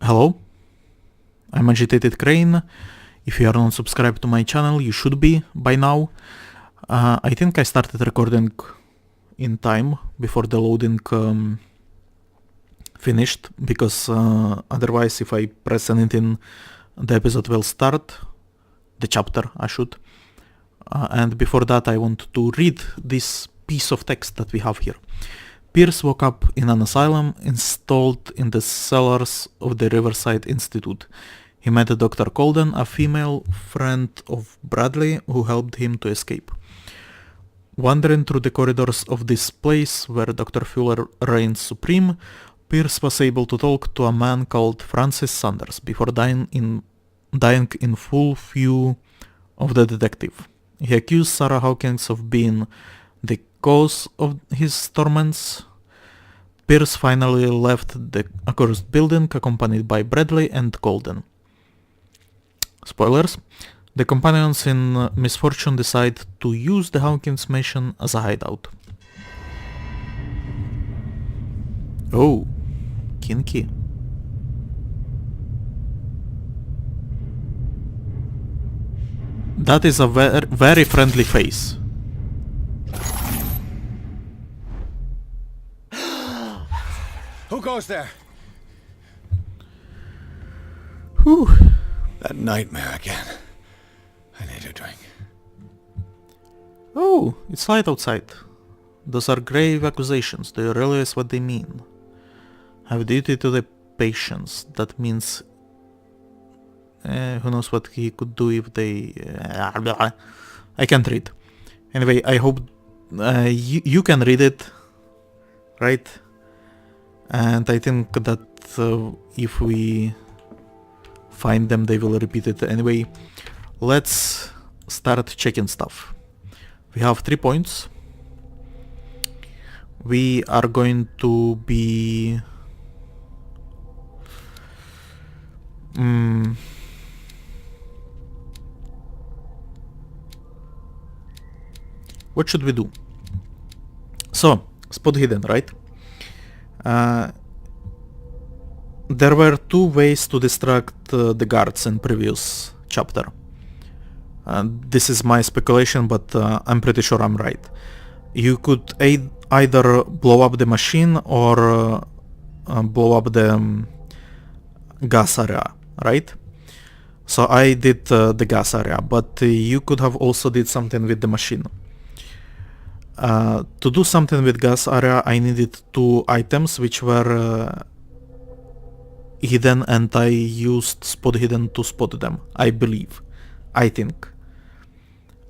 Hello, I'm AgitatedCrane. If you are not subscribed to my channel, you should be by now. I think I started recording in time before the loading finished, because otherwise if I press anything, the episode will start. The chapter, I should. And before that I want to read this piece of text that we have here. Pierce woke up in an asylum installed in the cellars of the Riverside Institute. He met Dr. Colden, a female friend of Bradley who helped him to escape. Wandering through the corridors of this place where Dr. Fuller reigns supreme, Pierce was able to talk to a man called Francis Sanders before dying in full view of the detective. He accused Sarah Hawkins of being the cause of his torments. Pierce finally left the accursed building accompanied by Bradley and Colden. Spoilers. The companions in misfortune decide to use the Hawkins mansion as a hideout. Oh, kinky. That is a very friendly face. Who goes there? Whew. That nightmare again. I need a drink. Oh, it's light outside. Those are grave accusations. Do you realize what they mean? Have duty to the patients. That means... who knows what he could do if they... I can't read. Anyway, I hope you can read it, right? And I think that if we find them, they will repeat it anyway. Let's start checking stuff. We have 3 points. We are going to be... What should we do? So, spot hidden, right? There were 2 ways to distract the guards in previous chapter. This is my speculation, but I'm pretty sure I'm right. You could either blow up the machine or blow up the gas area, right? So I did the gas area, but you could have also did something with the machine. To do something with gas area, I needed 2 items which were hidden, and I used spot hidden to spot them, I believe. I think.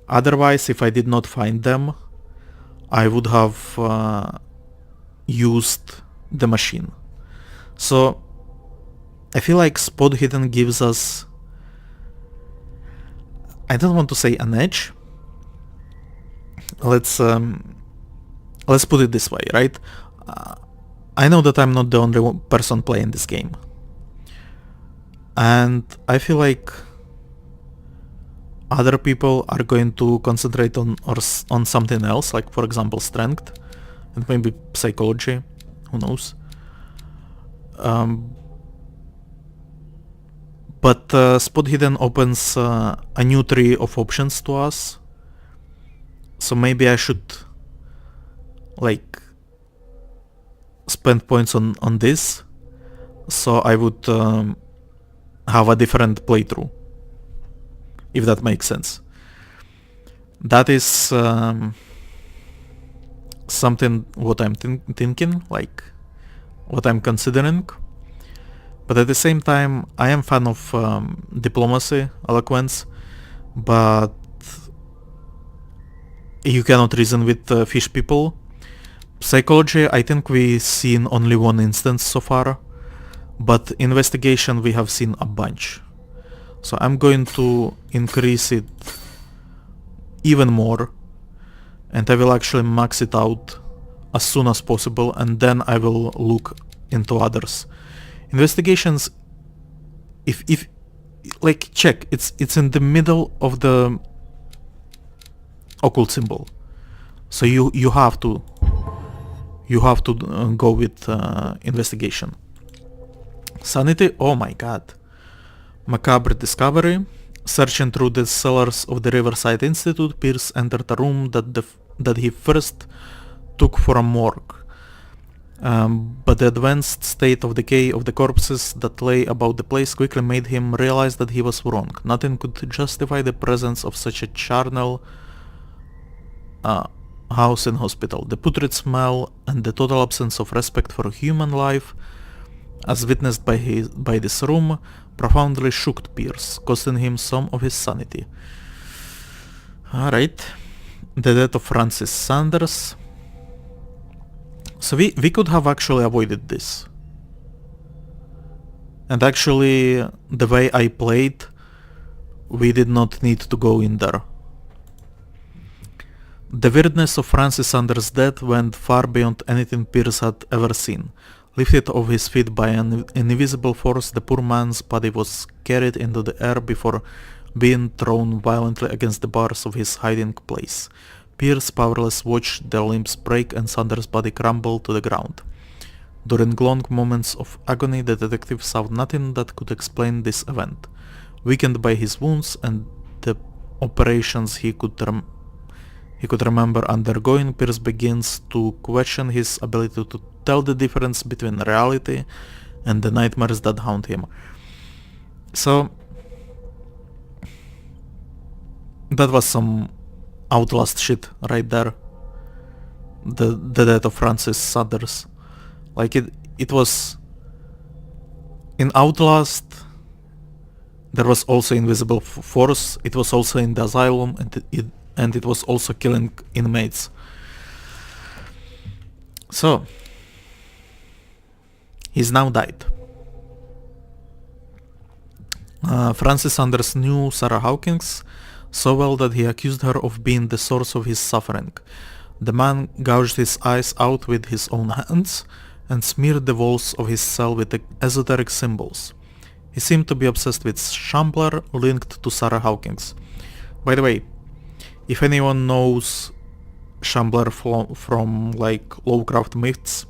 Otherwise, if I did not find them, I would have used the machine. So I feel like spot hidden gives us, I don't want to say an edge. Let's put it this way, right? I know that I'm not the only person playing this game, and I feel like other people are going to concentrate on something else, like for example strength and maybe psychology, who knows. But spot hidden opens a new tree of options to us. So maybe I should like spend points on this, so I would have a different playthrough, if that makes sense. That is something what I'm thinking, like what I'm considering. But at the same time, I am fan of diplomacy, eloquence, but you cannot reason with fish people. Psychology, I think we've seen only 1 instance so far, but investigation we have seen a bunch. So I'm going to increase it even more, and I will actually max it out as soon as possible, and then I will look into others. Investigations, if like check, it's in the middle of the occult symbol, so you have to go with investigation. Sanity? Oh my god. Macabre discovery. Searching through the cellars of the Riverside Institute, Pierce entered a room that he first took for a morgue. But the advanced state of decay of the corpses that lay about the place quickly made him realize that he was wrong. Nothing could justify the presence of such a charnel house and hospital. The putrid smell and the total absence of respect for human life, as witnessed by this room, profoundly shook Pierce, costing him some of his sanity. Alright. The death of Francis Sanders. So we could have actually avoided this. And actually, the way I played, we did not need to go in there. The weirdness of Francis Sanders' death went far beyond anything Pierce had ever seen. Lifted off his feet by an invisible force, the poor man's body was carried into the air before being thrown violently against the bars of his hiding place. Pierce powerless watched their limbs break and Sanders' body crumble to the ground. During long moments of agony, the detective saw nothing that could explain this event. Weakened by his wounds and the operations he could remember undergoing, Pierce begins to question his ability to tell the difference between reality and the nightmares that haunt him. So that was some Outlast shit right there. The death of Francis Sanders. Like it was in Outlast. There was also invisible force. It was also in the asylum, and it was also killing inmates. So he's now died. Francis Sanders knew Sarah Hawkins so well that he accused her of being the source of his suffering. The man gouged his eyes out with his own hands and smeared the walls of his cell with esoteric symbols. He seemed to be obsessed with Shambler linked to Sarah Hawkins. By the way, if anyone knows Shambler from like Lovecraft myths,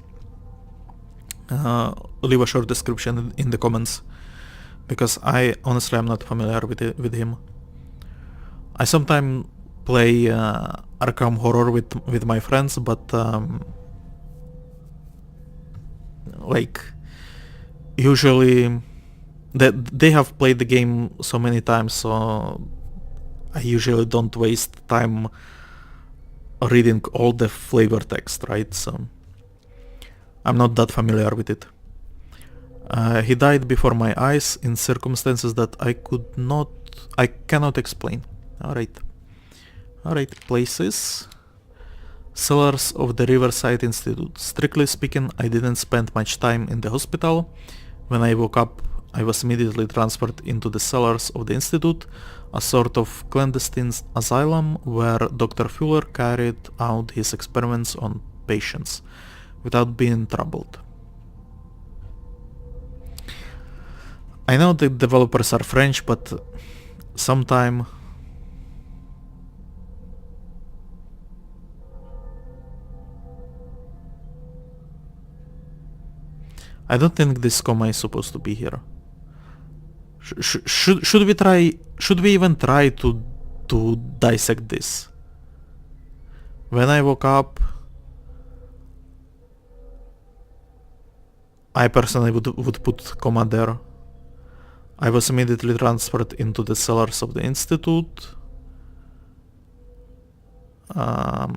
leave a short description in the comments, because I honestly am not familiar with him. I sometimes play Arkham Horror with my friends, but like usually they have played the game so many times, so I usually don't waste time reading all the flavor text, right? So I'm not that familiar with it. He died before my eyes in circumstances that I cannot explain. Alright, places. Cellars of the Riverside Institute. Strictly speaking, I didn't spend much time in the hospital. When I woke up, I was immediately transferred into the cellars of the Institute, a sort of clandestine asylum where Dr. Fuller carried out his experiments on patients without being troubled. I know the developers are French, but sometime I don't think this comma is supposed to be here. Should we even try to dissect this? When I woke up, I personally would put comma there. I was immediately transferred into the cellars of the Institute. I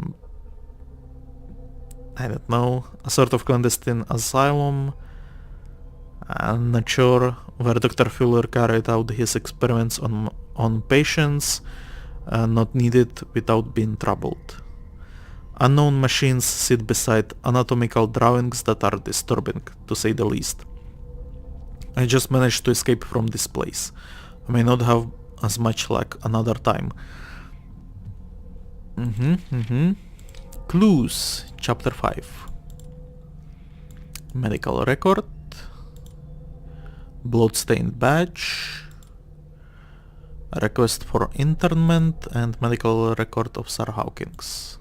don't know, a sort of clandestine asylum. I'm not sure, where Dr. Fuller carried out his experiments on patients, not needed without being troubled. Unknown machines sit beside anatomical drawings that are disturbing, to say the least. I just managed to escape from this place. I may not have as much luck another time. Clues, chapter 5. Medical record. Bloodstained badge. A request for internment and medical record of Sarah Hawkins.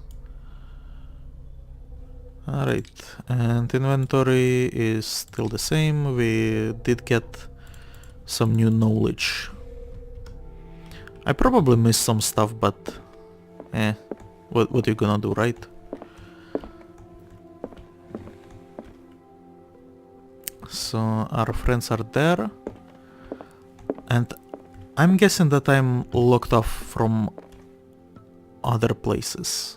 Alright, and inventory is still the same. We did get some new knowledge. I probably missed some stuff, but what are you gonna do, right? So our friends are there, and I'm guessing that I'm locked off from other places.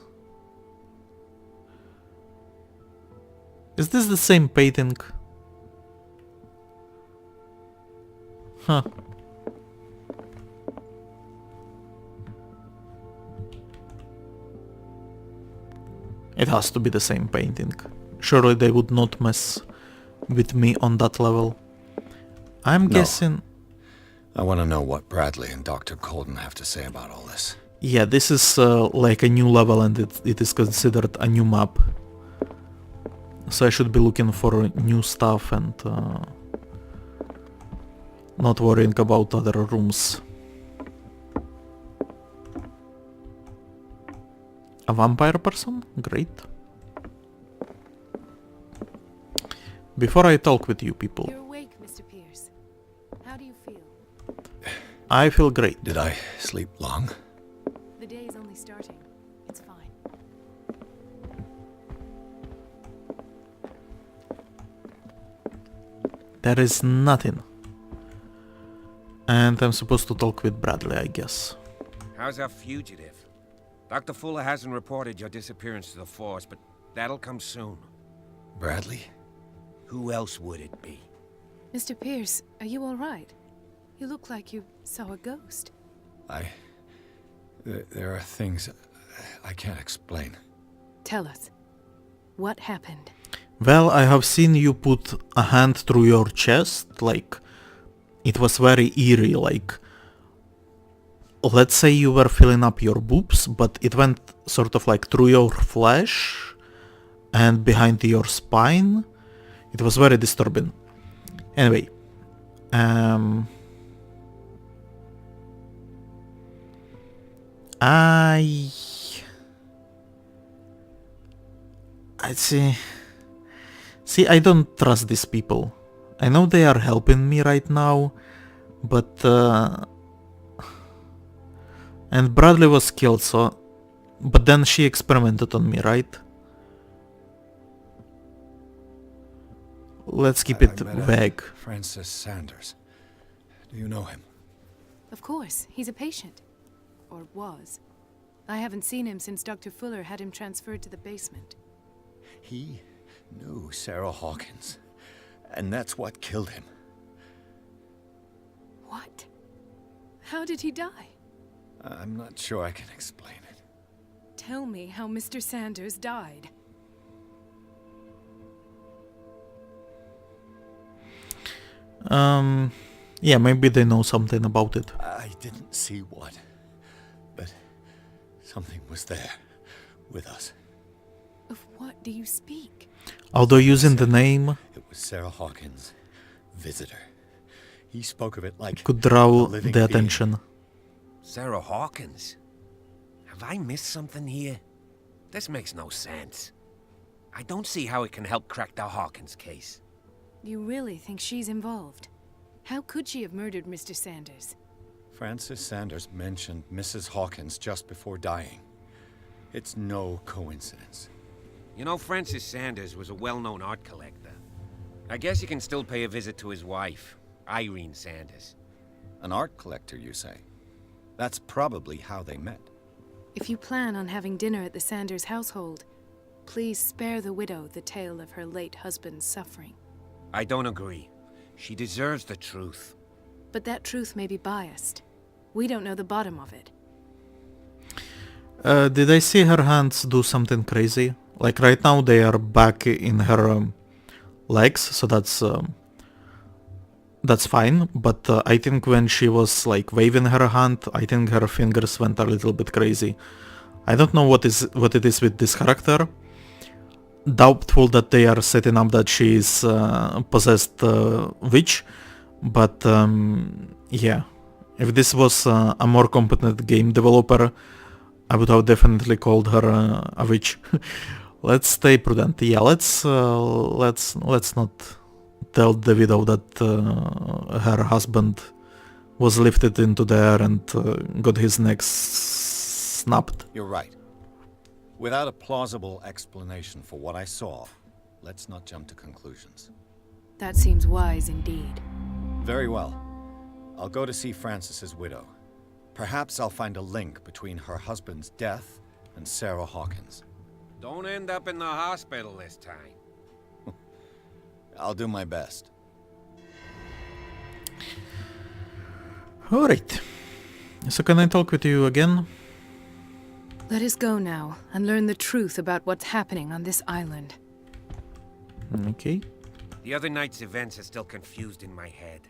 Is this the same painting? Huh. It has to be the same painting. Surely they would not mess with me on that level. I'm guessing... I want to know what Bradley and Dr. Colden have to say about all this. Yeah, this is like a new level, and it is considered a new map. So I should be looking for new stuff and not worrying about other rooms. A vampire person? Great. Before I talk with you people... You're awake, Mr. Pierce. How do you feel? I feel great. Did I sleep long? The day is only starting. It's fine. There is nothing. And I'm supposed to talk with Bradley, I guess. How's our fugitive? Dr. Fuller hasn't reported your disappearance to the force, but that'll come soon. Bradley? Who else would it be? Mr. Pierce, are you all right? You look like you saw a ghost. There are things I can't explain. Tell us. What happened? Well, I have seen you put a hand through your chest, like... It was very eerie, like... Let's say you were filling up your boobs, but it went sort of like through your flesh and behind your spine. It was very disturbing. Anyway, I see. See, I don't trust these people. I know they are helping me right now, but and Bradley was killed, so... But then she experimented on me, right? Let's keep it I met vague. Francis Sanders. Do you know him? Of course, he's a patient. Or was. I haven't seen him since Dr. Fuller had him transferred to the basement. He knew Sarah Hawkins, and that's what killed him. What? How did he die? I'm not sure I can explain it. Tell me how Mr. Sanders died. Yeah, maybe they know something about it. I didn't see what, but something was there with us. Of what do you speak? Although using the name It was Sarah Hawkins' visitor. He spoke of it like could draw a living the being. attention. Sarah Hawkins? Have I missed something here? This makes no sense. I don't see how it can help crack the Hawkins case. You really think she's involved? How could she have murdered Mr. Sanders? Francis Sanders mentioned Mrs. Hawkins just before dying. It's no coincidence. You know, Francis Sanders was a well-known art collector. I guess you can still pay a visit to his wife, Irene Sanders. An art collector, you say? That's probably how they met. If you plan on having dinner at the Sanders household, please spare the widow the tale of her late husband's suffering. I don't agree. She deserves the truth. But that truth may be biased. We don't know the bottom of it. Did I see her hands do something crazy? Like right now they are back in her legs, so that's fine. But I think when she was like waving her hand, I think her fingers went a little bit crazy. I don't know what it is with this character. Doubtful that they are setting up that she is possessed witch, but yeah, if this was a more competent game developer, I would have definitely called her a witch. Let's stay prudent. Yeah, let's not tell the widow that her husband was lifted into the air and got his neck snapped. You're right. Without a plausible explanation for what I saw, let's not jump to conclusions. That seems wise indeed. Very well. I'll go to see Francis's widow. Perhaps I'll find a link between her husband's death and Sarah Hawkins. Don't end up in the hospital this time. I'll do my best. Alright. So can I talk with you again? Let us go now and learn the truth about what's happening on this island. Okay. The other night's events are still confused in my head.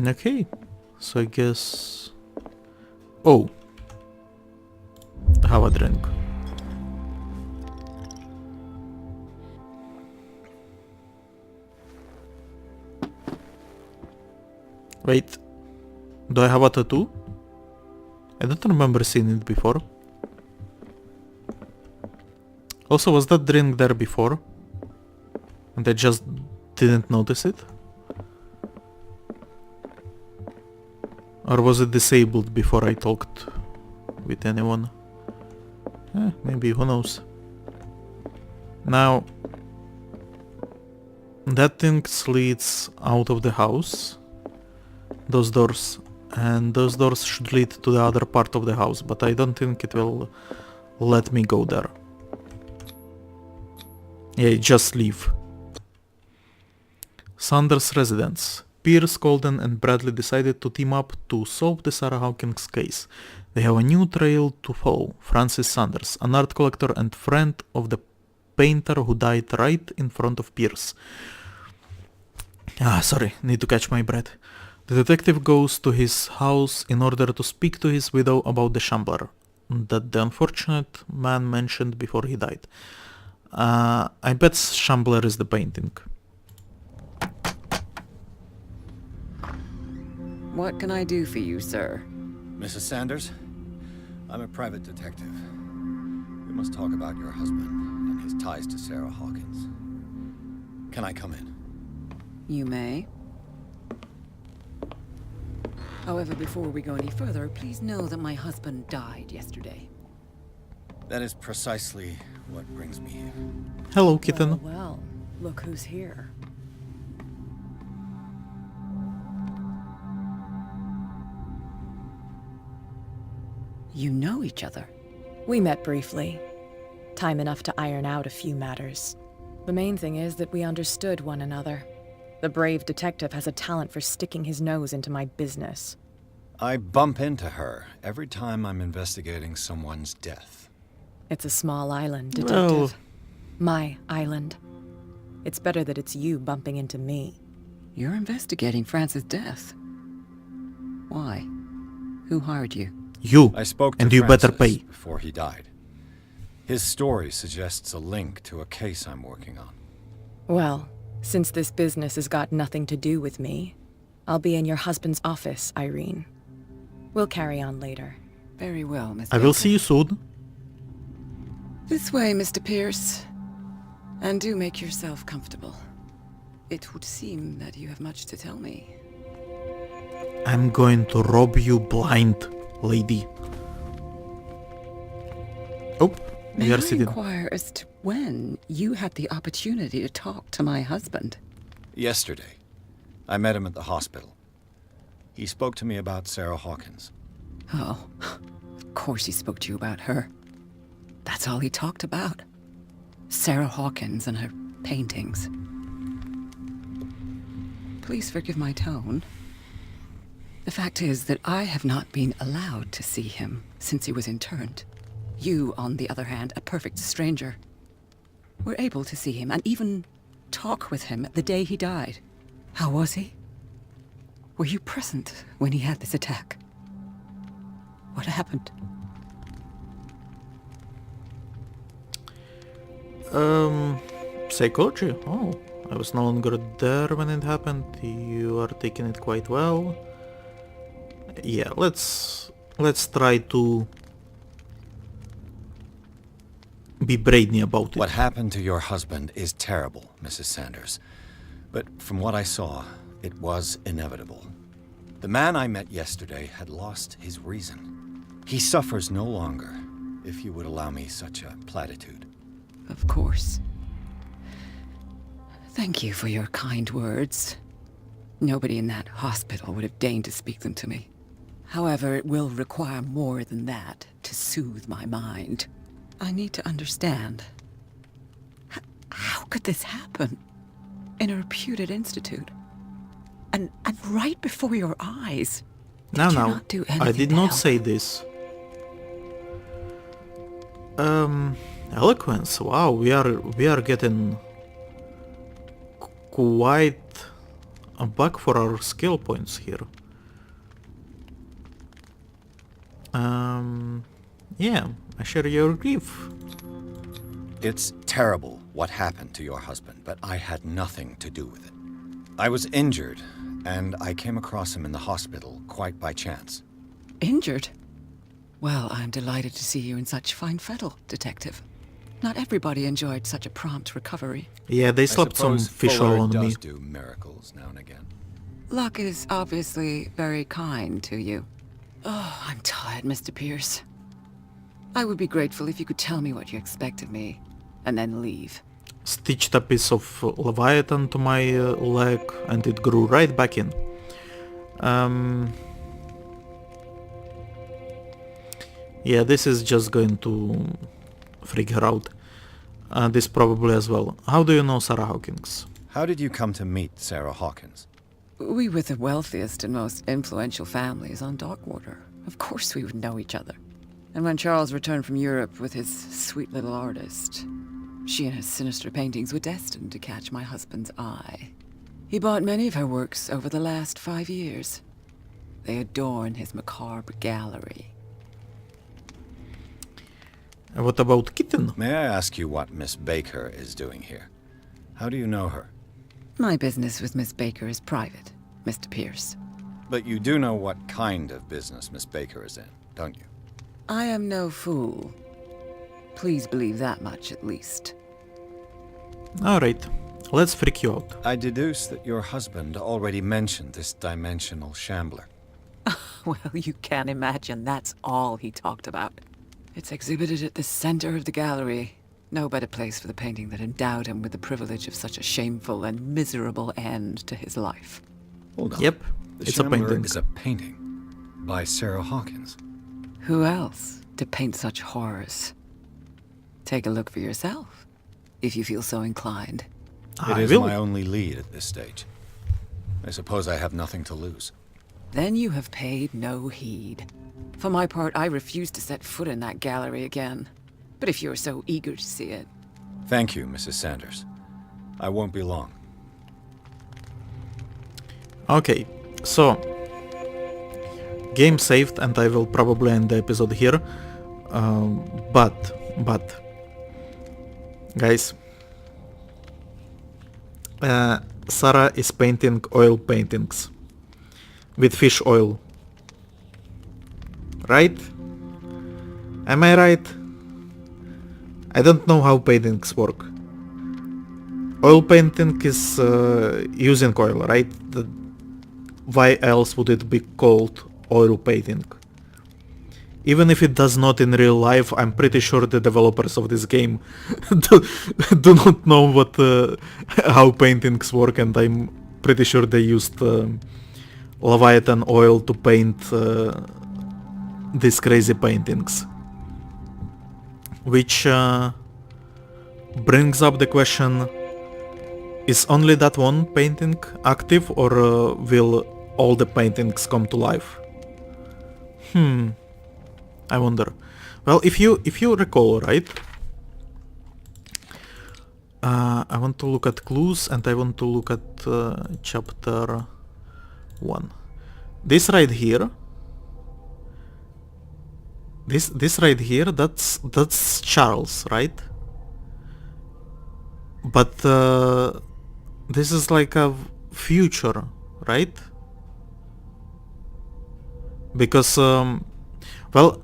Okay. So I guess... Oh. Have a drink. Wait. Do I have a tattoo? I don't remember seeing it before. Also, was that drink there before? And I just didn't notice it? Or was it disabled before I talked with anyone? Maybe, who knows. Now, that thing leads out of the house. Those doors. And those doors should lead to the other part of the house, but I don't think it will let me go there. Yeah, just leave. Sanders' residence. Pierce, Colden and Bradley decided to team up to solve the Sarah Hawkins case. They have a new trail to follow. Francis Sanders, an art collector and friend of the painter who died right in front of Pierce. Sorry, need to catch my breath. The detective goes to his house in order to speak to his widow about the shambler that the unfortunate man mentioned before he died. I bet shambler is the painting. What can I do for you, sir? Mrs. Sanders, I'm a private detective. We must talk about your husband and his ties to Sarah Hawkins. Can I come in? You may. However, before we go any further, please know that my husband died yesterday. That is precisely what brings me here. Hello, kitten. Well, look who's here. You know each other. We met briefly. Time enough to iron out a few matters. The main thing is that we understood one another. The brave detective has a talent for sticking his nose into my business. I bump into her every time I'm investigating someone's death. It's a small island, detective. My island. It's better that it's you bumping into me. You're investigating Francis' death. Why? Who hired you? You. I spoke to And you better Francis pay. before he died. His story suggests a link to a case I'm working on. Well, since this business has got nothing to do with me, I'll be in your husband's office, Irene. We'll carry on later. Very well, Miss I will see you soon. This way, Mr. Pierce. And do make yourself comfortable. It would seem that you have much to tell me. I'm going to rob you blind, lady. Oh, May we I are sitting. inquire as to when you had the opportunity to talk to my husband? Yesterday, I met him at the hospital. He spoke to me about Sarah Hawkins. Oh, of course he spoke to you about her. That's all he talked about. Sarah Hawkins and her paintings. Please forgive my tone. The fact is that I have not been allowed to see him since he was interned. You, on the other hand, a perfect stranger, were able to see him and even talk with him the day he died. How was he? Were you present when he had this attack? What happened? Psychology? Oh, I was no longer there when it happened. You are taking it quite well. Yeah, let's try to be brainy about it. What happened to your husband is terrible, Mrs. Sanders. But from what I saw, it was inevitable. The man I met yesterday had lost his reason. He suffers no longer, if you would allow me such a platitude. Of course. Thank you for your kind words. Nobody in that hospital would have deigned to speak them to me. However, it will require more than that to soothe my mind. I need to understand. How could this happen? In a reputed institute? And right before your eyes? No, Did you no, not do anything I did to not help? say this. Eloquence. Wow, we are getting quite a buck for our skill points here. Yeah, I share your grief. It's terrible what happened to your husband, but I had nothing to do with it. I was injured, and I came across him in the hospital quite by chance. Injured? Well, I'm delighted to see you in such fine fettle, Detective. Not everybody enjoyed such a prompt recovery. Yeah, they I slapped some suppose fish Fuller oil on me. does do miracles now and again. Luck is obviously very kind to you. Oh, I'm tired, Mr. Pierce. I would be grateful if you could tell me what you expect of me, and then leave. Stitched a piece of Leviathan to my leg, and it grew right back in. Yeah, this is just going to freak her out. This probably as well. How do you know Sarah Hawkins? How did you come to meet Sarah Hawkins? We were the wealthiest and most influential families on Darkwater. Of course we would know each other. And when Charles returned from Europe with his sweet little artist, she and her sinister paintings were destined to catch my husband's eye. He bought many of her works over the last 5 years. They adorn his macabre gallery. And what about Kitten? May I ask you what Miss Baker is doing here? How do you know her? My business with Miss Baker is private, Mr. Pierce. But you do know what kind of business Miss Baker is in, don't you? I am no fool. Please believe that much, at least. Alright, let's freak you out. I deduce that your husband already mentioned this dimensional shambler. Well, you can imagine that's all he talked about. It's exhibited at the center of the gallery. No better place for the painting that endowed him with the privilege of such a shameful and miserable end to his life. Hold on. Yep, The it's a shambler painting. is a painting by Sarah Hawkins. Who else to paint such horrors? Take a look for yourself, if you feel so inclined. It I is will. my only lead at this stage. I suppose I have nothing to lose. Then you have paid no heed. For my part, I refuse to set foot in that gallery again. But if you're so eager to see it... Thank you, Mrs. Sanders. I won't be long. Okay, so game saved, and I will probably end the episode here. But guys, Sarah is painting oil paintings with fish oil, right? Am I right? I don't know how paintings work. Oil painting is using oil, right? Why else would it be called oil painting? Even if it does not in real life, I'm pretty sure the developers of this game do not know what how paintings work, and I'm pretty sure they used Leviathan oil to paint these crazy paintings. Which brings up the question, is only that one painting active, or will all the paintings come to life? I wonder. Well, if you recall, right? I want to look at clues, and I want to look at chapter 1. This right here. This right here, that's Charles, right? But this is like a future, right? Because well,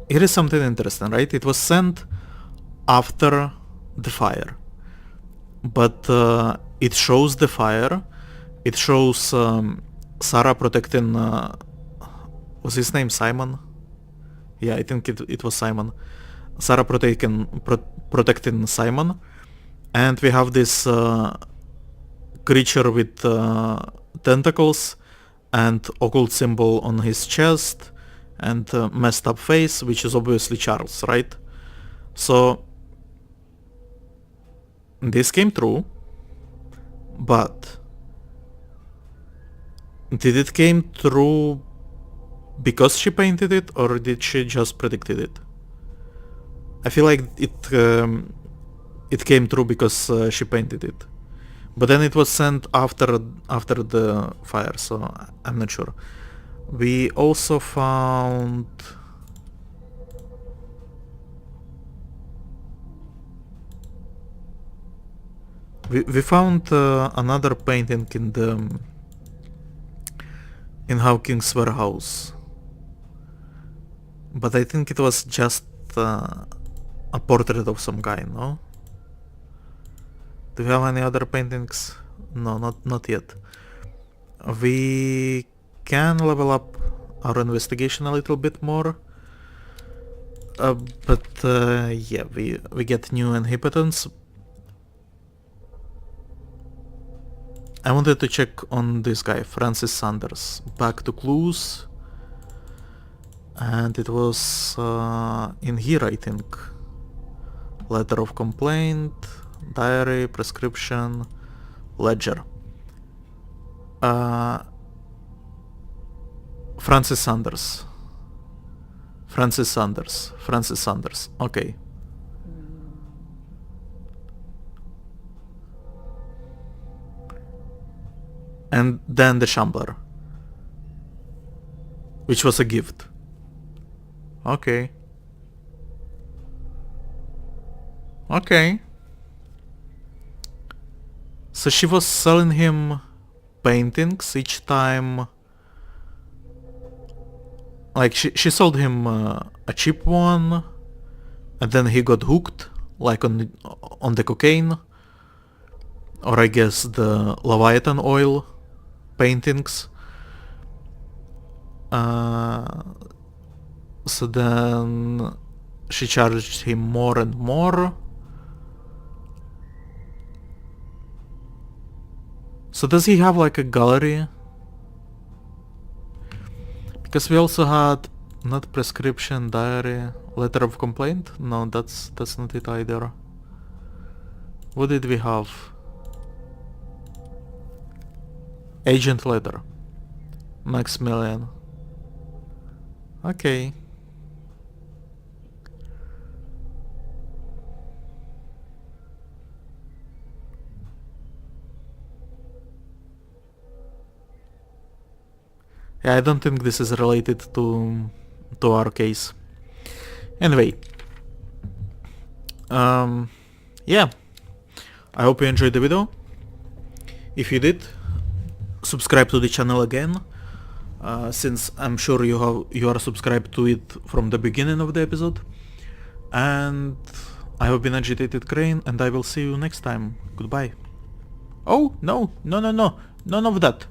here is something interesting, right? It was sent after the fire. But it shows the fire. It shows Sarah protecting... was his name Simon? Yeah, I think it was Simon. Sarah protecting Simon. And we have this creature with tentacles and occult symbol on his chest and messed up face, which is obviously Charles, right? So this came true, but did it came true because she painted it, or did she just predicted it? I feel like it came true because she painted it, but then it was sent after the fire, so I'm not sure. We also found we found another painting in Hawking's warehouse, but I think it was just a portrait of some guy, no? Do we have any other paintings? No, not yet. We can level up our investigation a little bit more, but yeah, we get new inhabitants. I wanted to check on this guy, Francis Sanders. Back to clues. And it was in here, I think. Letter of complaint, diary, prescription, ledger. Francis Sanders. Okay. And then the Shambler, which was a gift. Okay. So she was selling him paintings each time. Like she sold him a cheap one, and then he got hooked, like on the cocaine, or I guess the Leviathan oil paintings. So then she charged him more and more. So does he have like a gallery? Because we also had not prescription, diary, letter of complaint. No, that's not it either. What did we have? Agent letter. Maximilian. Okay. Yeah, I don't think this is related to our case. Anyway. Yeah. I hope you enjoyed the video. If you did, subscribe to the channel again, since I'm sure you are subscribed to it from the beginning of the episode. And I have been AgitatedCrane, and I will see you next time. Goodbye. Oh, no, none of that.